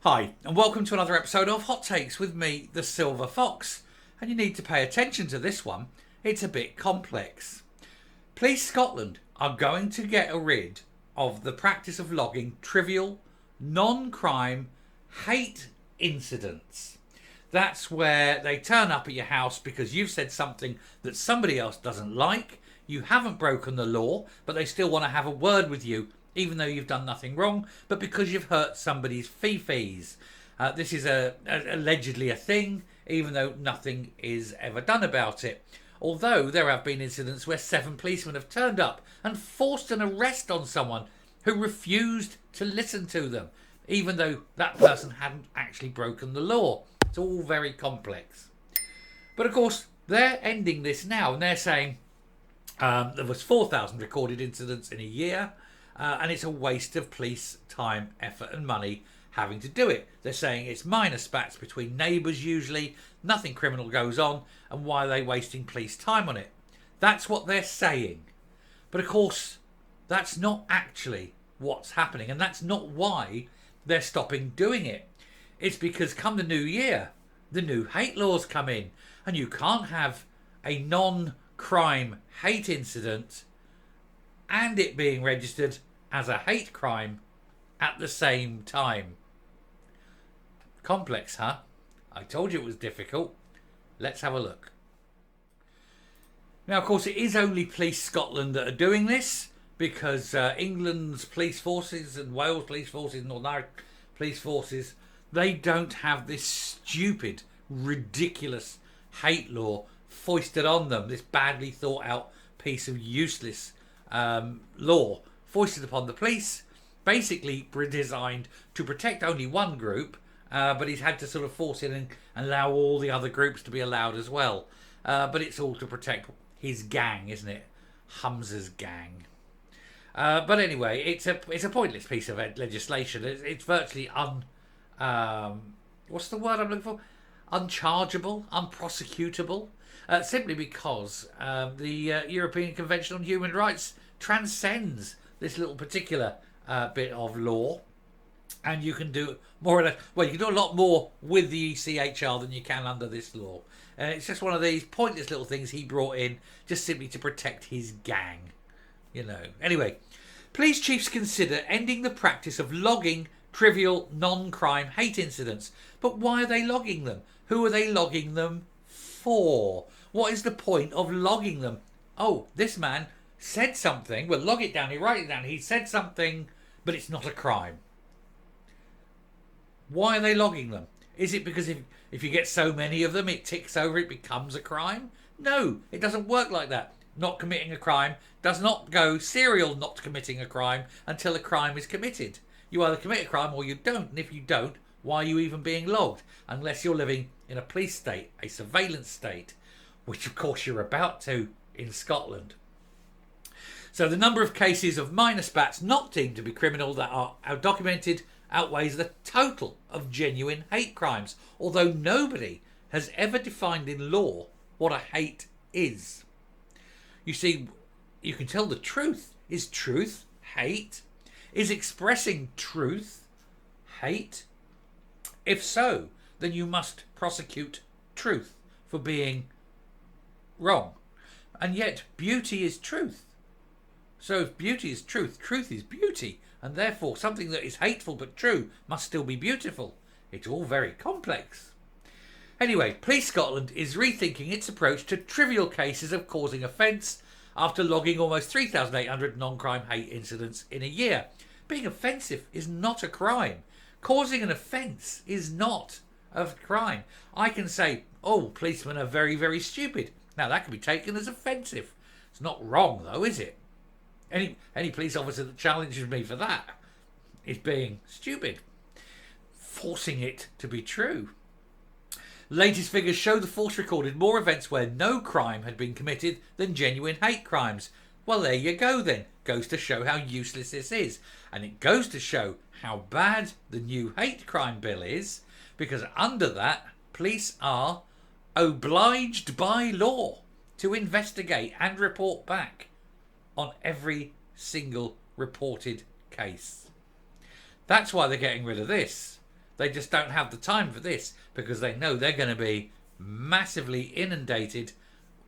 Hi, and welcome to another episode of Hot Takes with me, the Silver Fox. And you need to pay attention to this one, it's a bit complex. Police Scotland are going to get rid of the practice of logging trivial, non-crime, hate incidents. That's where they turn up at your house because you've said something that somebody else doesn't like. You haven't broken the law, but they still want to have a word with you, even though you've done nothing wrong, but because you've hurt somebody's fees. This is allegedly a thing, even though nothing is ever done about it. Although there have been incidents where 7 policemen have turned up and forced an arrest on someone who refused to listen to them, even though that person hadn't actually broken the law. It's all very complex. But of course, they're ending this now, and they're saying there was 4,000 recorded incidents in a year, and it's a waste of police time, effort and money having to do it. They're saying it's minor spats between neighbours usually, nothing criminal goes on, and why are they wasting police time on it? That's what they're saying. But of course, that's not actually what's happening, and that's not why they're stopping doing it. It's because come the new year, the new hate laws come in, and you can't have a non-crime hate incident and it being registered as a hate crime at the same time. Complex, huh? I told you it was difficult. Let's have a look. Now, of course, it is only Police Scotland that are doing this because England's police forces and Wales police forces and Northern Irish police forces, they don't have this stupid, ridiculous hate law foisted on them, this badly thought out piece of useless law foisted upon the police, basically designed to protect only one group, but he's had to sort of force it and allow all the other groups to be allowed as well. But it's all to protect his gang, isn't it? Humza's gang. But anyway, it's a pointless piece of legislation. It's virtually what's the word I'm looking for? Unchargeable, unprosecutable. Simply because the European Convention on Human Rights transcends this little particular bit of law, and you can do more or less, well, you can do a lot more with the ECHR than you can under this law. And it's just one of these pointless little things he brought in just simply to protect his gang, you know. Anyway, police chiefs consider ending the practice of logging trivial non-crime hate incidents. But why are they logging them? Who are they logging them for? What is the point of logging them? Oh, this man said something. Well, log it down. You write it down. He said something, but it's not a crime. Why are they logging them? Is it because if you get so many of them, it ticks over, it becomes a crime? No, it doesn't work like that. Not committing a crime does not go serial not committing a crime until a crime is committed. You either commit a crime or you don't. And if you don't, why are you even being logged? Unless you're living in a police state, a surveillance state, which of course you're about to in Scotland. So the number of cases of minor spats not deemed to be criminal that are documented outweighs the total of genuine hate crimes, although nobody has ever defined in law what a hate is. You see, you can tell the truth. Is truth hate? Is expressing truth hate? If so, then you must prosecute truth for being wrong. And yet beauty is truth. So if beauty is truth, truth is beauty, and therefore something that is hateful but true must still be beautiful. It's all very complex. Anyway, Police Scotland is rethinking its approach to trivial cases of causing offence after logging almost 3,800 non-crime hate incidents in a year. Being offensive is not a crime. Causing an offence is not a crime. I can say, oh, policemen are very, very stupid. Now that can be taken as offensive. It's not wrong though, is it? Any police officer that challenges me for that is being stupid, forcing it to be true. Latest figures show the force recorded more events where no crime had been committed than genuine hate crimes. Well, there you go then. Goes to show how useless this is. And it goes to show how bad the new hate crime bill is, because under that, police are obliged by law to investigate and report back on every single reported case. That's why they're getting rid of this. They just don't have the time for this because they know they're going to be massively inundated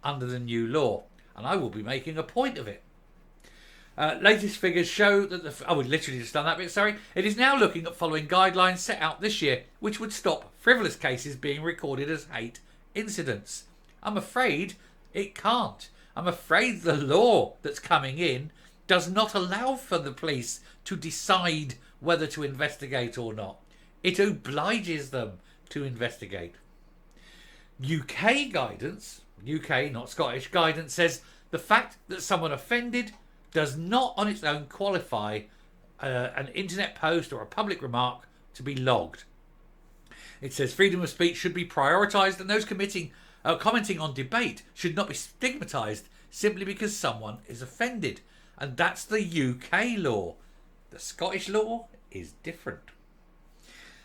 under the new law. And I will be making a point of it. Latest figures show that we literally just done that bit, sorry. It is now looking at following guidelines set out this year, which would stop frivolous cases being recorded as hate incidents. I'm afraid it can't. I'm afraid the law that's coming in does not allow for the police to decide whether to investigate or not. It obliges them to investigate. UK guidance, UK, not Scottish, guidance says the fact that someone offended does not on its own qualify an internet post or a public remark to be logged. It says freedom of speech should be prioritised and those commenting on debate should not be stigmatised simply because someone is offended. And that's the UK law. The Scottish law is different.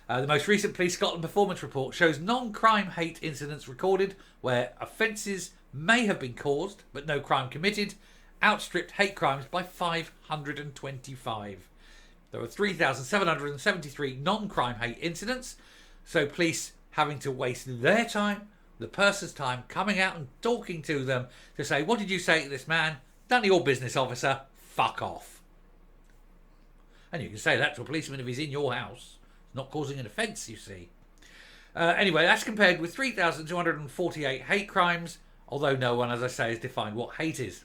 The most recent Police Scotland performance report shows non-crime hate incidents recorded where offences may have been caused but no crime committed outstripped hate crimes by 525. There were 3,773 non-crime hate incidents, so police having to waste their time, the person's time, coming out and talking to them to say, what did you say to this man? None of your business, officer. Fuck off. And you can say that to a policeman if he's in your house. Not causing an offence, you see. Anyway, that's compared with 3,248 hate crimes, although no one, as I say, has defined what hate is.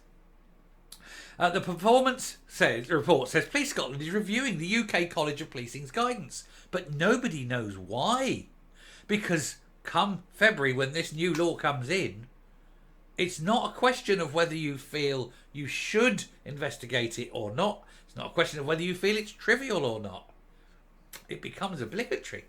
The report says Police Scotland is reviewing the UK College of Policing's guidance, but nobody knows why. Because come February, when this new law comes in, it's not a question of whether you feel you should investigate it or not. It's not a question of whether you feel it's trivial or not. It becomes obligatory.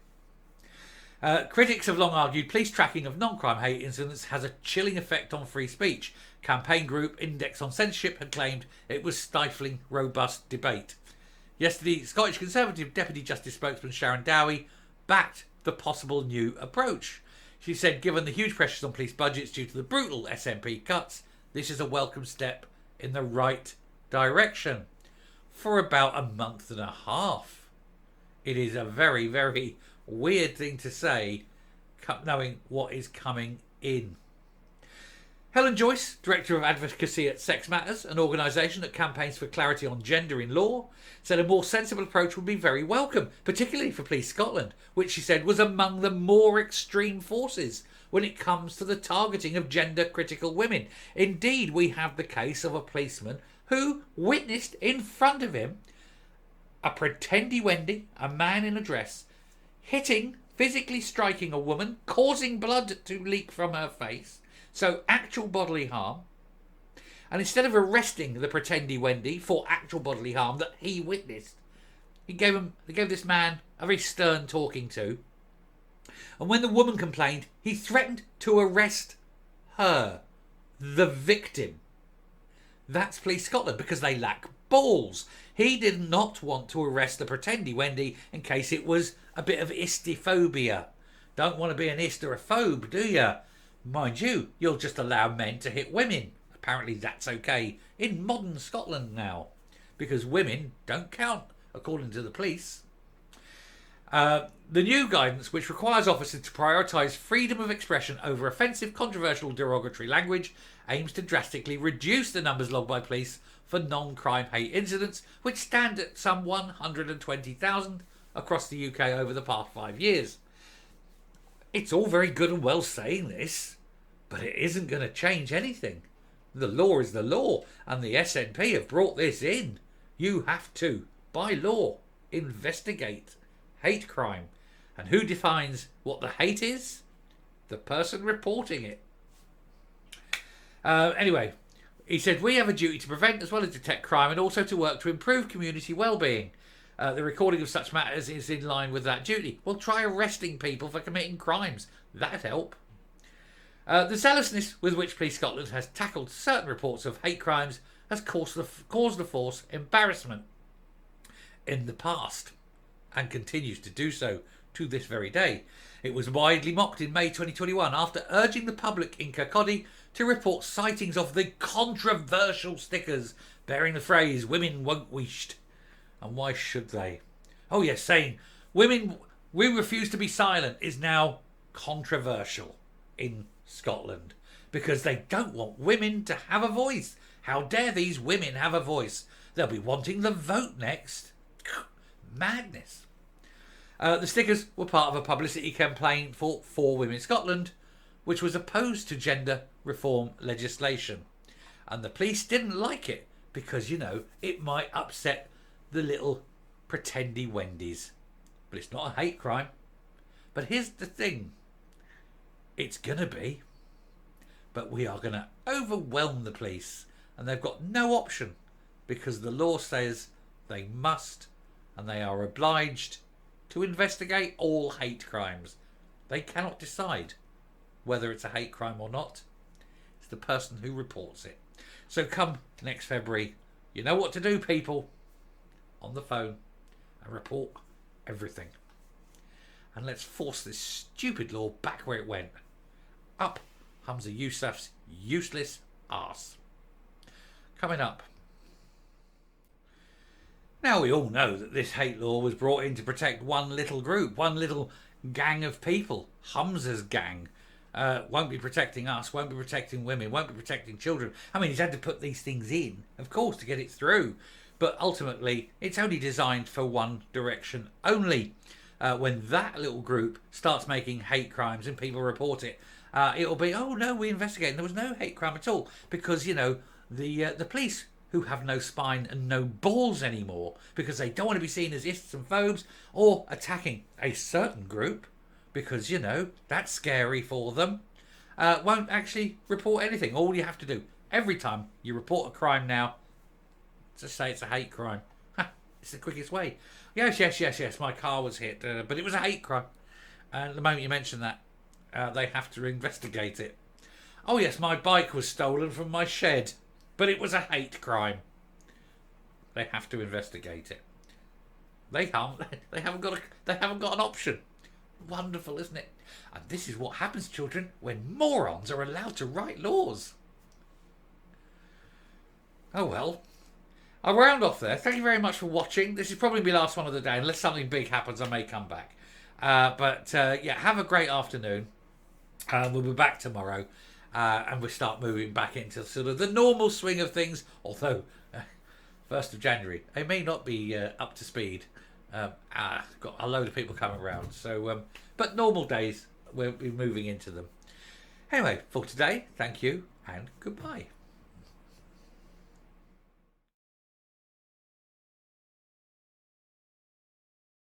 Critics have long argued police tracking of non-crime hate incidents has a chilling effect on free speech. Campaign group Index on Censorship had claimed it was stifling robust debate. Yesterday, Scottish Conservative Deputy Justice spokesman Sharon Dowie backed the possible new approach. She said, given the huge pressures on police budgets due to the brutal SNP cuts, this is a welcome step in the right direction. For about a month and a half. It is a very, very weird thing to say, knowing what is coming in. Helen Joyce, Director of Advocacy at Sex Matters, an organisation that campaigns for clarity on gender in law, said a more sensible approach would be very welcome, particularly for Police Scotland, which she said was among the more extreme forces when it comes to the targeting of gender-critical women. Indeed, we have the case of a policeman who witnessed in front of him a pretendy Wendy, a man in a dress, hitting, physically striking a woman, causing blood to leak from her face, so actual bodily harm. And instead of arresting the pretendy Wendy for actual bodily harm that he witnessed, they gave this man a very stern talking to. And when the woman complained, he threatened to arrest her, the victim. That's Police Scotland, because they lack balls. He did not want to arrest the pretendy Wendy in case it was a bit of istophobia. Don't want to be an ist or a phobe, do you? Mind you, you'll just allow men to hit women. Apparently that's okay in modern Scotland now, because women don't count, according to the police. The new guidance, which requires officers to prioritise freedom of expression over offensive, controversial, derogatory language, aims to drastically reduce the numbers logged by police for non-crime hate incidents, which stand at some 120,000 across the UK over the past 5 years. It's all very good and well saying this, but it isn't going to change anything. The law is the law, and the SNP have brought this in. You have to, by law, investigate hate crime. And who defines what the hate is? The person reporting it. Anyway, he said, we have a duty to prevent as well as detect crime and also to work to improve community well-being. The recording of such matters is in line with that duty. Well, try arresting people for committing crimes. That'd help. The zealousness with which Police Scotland has tackled certain reports of hate crimes has caused the force embarrassment in the past and continues to do so to this very day. It was widely mocked in May 2021 after urging the public in Kirkcaldy to report sightings of the controversial stickers bearing the phrase "women won't wished." And why should they? Oh yes, saying women We refuse to be silent is now controversial in Scotland because they don't want women to have a voice. How dare these women have a voice? They'll be wanting the vote next. Madness. The stickers were part of a publicity campaign for Women Scotland, which was opposed to gender reform legislation. And the police didn't like it because, it might upset the little pretendy Wendy's. But it's not a hate crime. But here's the thing. It's going to be. But we are going to overwhelm the police. And they've got no option. Because the law says they must and they are obliged to investigate all hate crimes. They cannot decide whether it's a hate crime or not. It's the person who reports it. So come next February, you know what to do, people. On the phone and report everything. And let's force this stupid law back where it went. Up Humza Yousaf's useless arse. Coming up. Now we all know that this hate law was brought in to protect one little group, one little gang of people. Humza's gang. Won't be protecting us, won't be protecting women, won't be protecting children. I mean, he's had to put these things in, of course, to get it through. But ultimately, it's only designed for one direction only. When that little group starts making hate crimes and people report it, it'll be, oh no, we investigated. There was no hate crime at all. Because, the police, who have no spine and no balls anymore, because they don't want to be seen as ists and phobes or attacking a certain group, because, that's scary for them, won't actually report anything. All you have to do, every time you report a crime now, just say it's a hate crime. It's the quickest way. Yes, my car was hit, but it was a hate crime. And the moment you mention that, they have to investigate it. Oh yes, my bike was stolen from my shed, but it was a hate crime. They have to investigate it. They haven't got an option. Wonderful, isn't it? And this is what happens, children, when morons are allowed to write laws. Oh well. I'll round off there. Thank you very much for watching. This is probably my last one of the day. Unless something big happens, I may come back. Have a great afternoon. We'll be back tomorrow. And we'll start moving back into sort of the normal swing of things. Although, 1st of January, I may not be up to speed. Got a load of people coming around. So, but normal days, we'll be moving into them. Anyway, for today, thank you and goodbye.